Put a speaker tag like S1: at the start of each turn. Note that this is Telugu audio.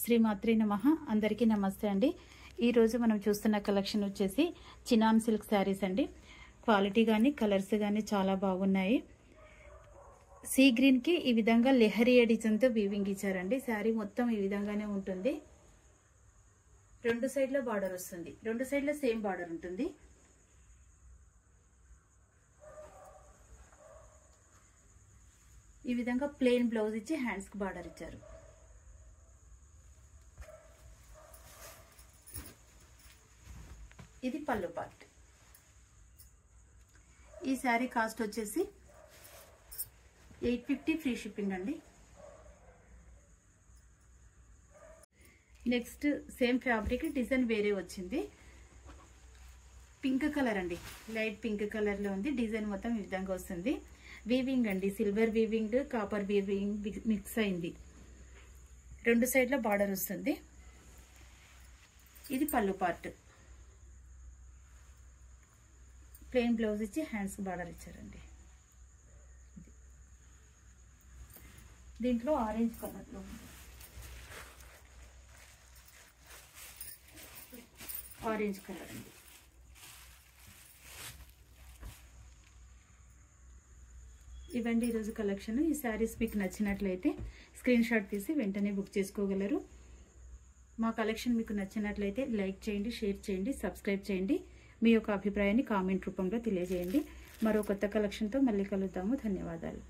S1: శ్రీమాత్రే నమః. అందరికీ నమస్తే అండి. ఈరోజు మనం చూస్తున్న కలెక్షన్ వచ్చేసి చినాన్ సిల్క్ శారీస్ అండి. క్వాలిటీ కానీ కలర్స్ కానీ చాలా బాగున్నాయి. సీ గ్రీన్ కి ఈ విధంగా లెహరీ ఎడిషన్తో వీవింగ్ ఇచ్చారండి. శారీ మొత్తం ఈ విధంగానే ఉంటుంది. రెండు సైడ్ల బార్డర్ వస్తుంది. రెండు సైడ్ల సేమ్ బార్డర్ ఉంటుంది. ఈ విధంగా ప్లెయిన్ బ్లౌజ్ ఇచ్చి హ్యాండ్స్ కి బార్డర్ ఇచ్చారు. ఇది పళ్ళు పార్ట్. ఈ శారీ కాస్ట్ వచ్చేసి 850 ఫ్రీ షిప్పింగ్ అండి. నెక్స్ట్ సేమ్ ఫ్యాబ్రిక్ డిజైన్ వేరే వచ్చింది. పింక్ కలర్ అండి, లైట్ పింక్ కలర్ లో ఉంది. డిజైన్ మొత్తం ఈ విధంగా వస్తుంది. వీవింగ్ అండి, silver weaving copper weaving mix అయింది. రెండు సైడ్ల బార్డర్ వస్తుంది. ఇది పళ్ళు పార్ట్. ప్లెయిన్ బ్లౌజ్ ఇచ్చి హ్యాండ్స్ బార్డర్ ఇచ్చారండి. దీంట్లో ఆరెంజ్ కలర్ లో ఉంది. ఆరెంజ్ కలర్ అండి. ఇవండి ఈరోజు కలెక్షన్. ఈ శారీస్ మీకు నచ్చినట్లయితే స్క్రీన్ షాట్ తీసి వెంటనే బుక్ చేసుకోగలరు. మా కలెక్షన్ మీకు నచ్చినట్లయితే లైక్ చేయండి, షేర్ చేయండి, సబ్స్క్రైబ్ చేయండి. మీ యొక్క అభిప్రాయాన్ని కామెంట్ రూపంలో తెలియజేయండి. మరో కొత్త కలెక్షన్తో మళ్ళీ కలుద్దాము. ధన్యవాదాలు.